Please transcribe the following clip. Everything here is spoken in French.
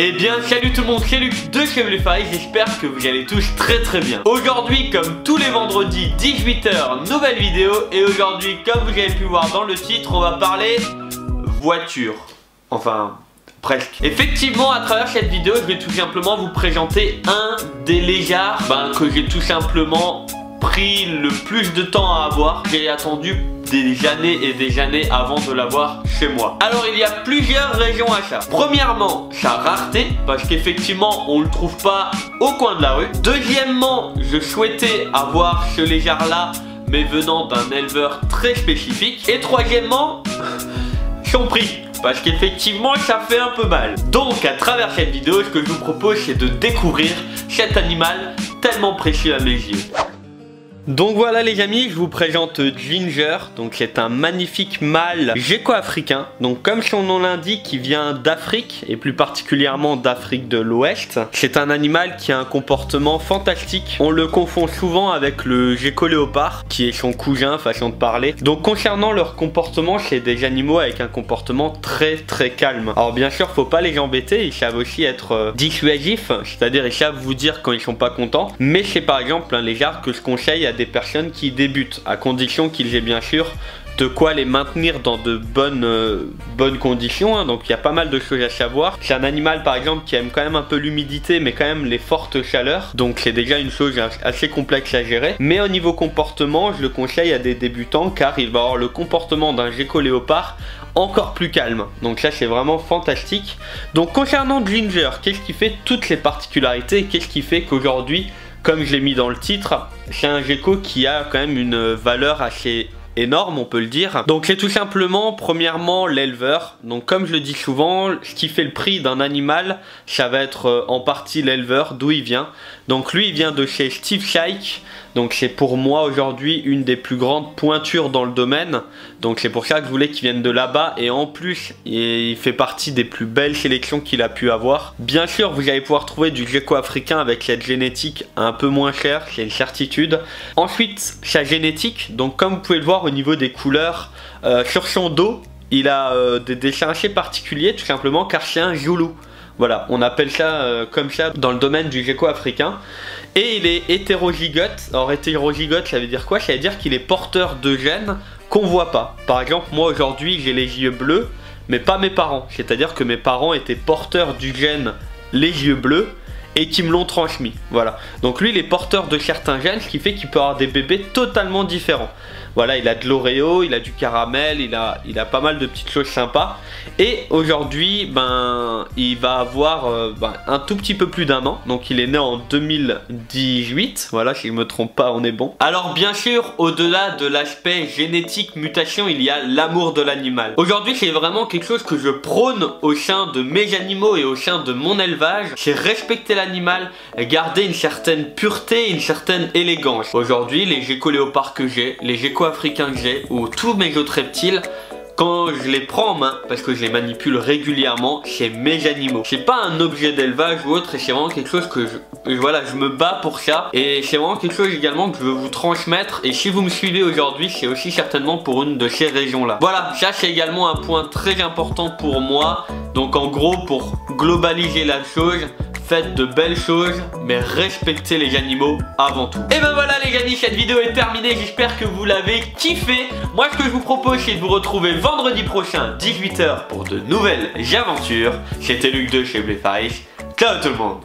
Eh bien salut tout le monde, c'est Luc de chez Blueface, j'espère que vous allez tous très bien. Aujourd'hui comme tous les vendredis 18 h, nouvelle vidéo. Et aujourd'hui comme vous avez pu voir dans le titre, on va parler voiture. Enfin presque. Effectivement à travers cette vidéo je vais tout simplement vous présenter un des lézards que j'ai tout simplement pris le plus de temps à avoir. J'ai attendu des années et des années avant de l'avoir chez moi. Alors il y a plusieurs raisons à ça. Premièrement, sa rareté, parce qu'effectivement on le trouve pas au coin de la rue. Deuxièmement, je souhaitais avoir ce lézard là, mais venant d'un éleveur très spécifique. Et troisièmement, son prix, parce qu'effectivement ça fait un peu mal. Donc à travers cette vidéo, ce que je vous propose c'est de découvrir cet animal tellement précieux à mes yeux. Donc voilà les amis, je vous présente Ginger. Donc c'est un magnifique mâle gecko-africain. Donc comme son nom l'indique, il vient d'Afrique et plus particulièrement d'Afrique de l'Ouest. C'est un animal qui a un comportement fantastique. On le confond souvent avec le gecko-léopard qui est son cousin, façon de parler. Donc concernant leur comportement, c'est des animaux avec un comportement très calme. Alors bien sûr, faut pas les embêter, ils savent aussi être dissuasifs, c'est-à-dire ils savent vous dire quand ils sont pas contents. Mais c'est par exemple un lézard que je conseille à des personnes qui débutent, à condition qu'ils aient bien sûr de quoi les maintenir dans de bonnes conditions, hein. Donc il y a pas mal de choses à savoir. C'est un animal par exemple qui aime quand même un peu l'humidité mais quand même les fortes chaleurs, donc c'est déjà une chose assez complexe à gérer. Mais au niveau comportement, je le conseille à des débutants car il va avoir le comportement d'un gecko-léopard encore plus calme. Donc ça c'est vraiment fantastique. Donc concernant Ginger, qu'est-ce qui fait toutes ces particularités et qu'est-ce qui fait qu'aujourd'hui, comme je l'ai mis dans le titre, c'est un gecko qui a quand même une valeur assez énorme, on peut le dire. Donc c'est tout simplement, premièrement, l'éleveur. Donc comme je le dis souvent, ce qui fait le prix d'un animal, ça va être en partie l'éleveur, d'où il vient. Donc lui, il vient de chez Steve Shaik. Donc c'est pour moi aujourd'hui une des plus grandes pointures dans le domaine. Donc c'est pour ça que je voulais qu'il vienne de là-bas. Et en plus, il fait partie des plus belles sélections qu'il a pu avoir. Bien sûr, vous allez pouvoir trouver du gecko africain avec cette génétique un peu moins chère, c'est une certitude. Ensuite, sa génétique. Donc comme vous pouvez le voir au niveau des couleurs, sur son dos, il a des dessins assez particuliers tout simplement car c'est un zoulou. Voilà, on appelle ça comme ça dans le domaine du gecko africain. Et il est hétérozygote. Alors hétérozygote, ça veut dire quoi? Ça veut dire qu'il est porteur de gènes qu'on voit pas. Par exemple, moi aujourd'hui j'ai les yeux bleus, mais pas mes parents. C'est-à-dire que mes parents étaient porteurs du gène les yeux bleus et qui me l'ont transmis. Voilà. Donc lui il est porteur de certains gènes, ce qui fait qu'il peut avoir des bébés totalement différents. Voilà, il a de l'Oreo, il a du caramel, il a pas mal de petites choses sympas. Et aujourd'hui, il va avoir un tout petit peu plus d'un an. Donc il est né en 2018. Voilà, si je me trompe pas, on est bon. Alors bien sûr, au-delà de l'aspect génétique, mutation, il y a l'amour de l'animal. Aujourd'hui, c'est vraiment quelque chose que je prône au sein de mes animaux et au sein de mon élevage. C'est respecter l'animal, garder une certaine pureté, une certaine élégance. Aujourd'hui, les gecko-léopards que j'ai, les gecko-africains que j'ai, ou tous mes autres reptiles, quand je les prends en main, parce que je les manipule régulièrement, c'est mes animaux. C'est pas un objet d'élevage ou autre, et c'est vraiment quelque chose que je me bats pour ça. Et c'est vraiment quelque chose également que je veux vous transmettre. Et si vous me suivez aujourd'hui, c'est aussi certainement pour une de ces raisons-là. Voilà, ça c'est également un point très important pour moi. Donc en gros, pour globaliser la chose, faites de belles choses, mais respectez les animaux avant tout. Et ben voilà les amis, cette vidéo est terminée, j'espère que vous l'avez kiffé. Moi ce que je vous propose c'est de vous retrouver vendredi prochain 18 h pour de nouvelles aventures. C'était Luc de chez Blueface, ciao tout le monde.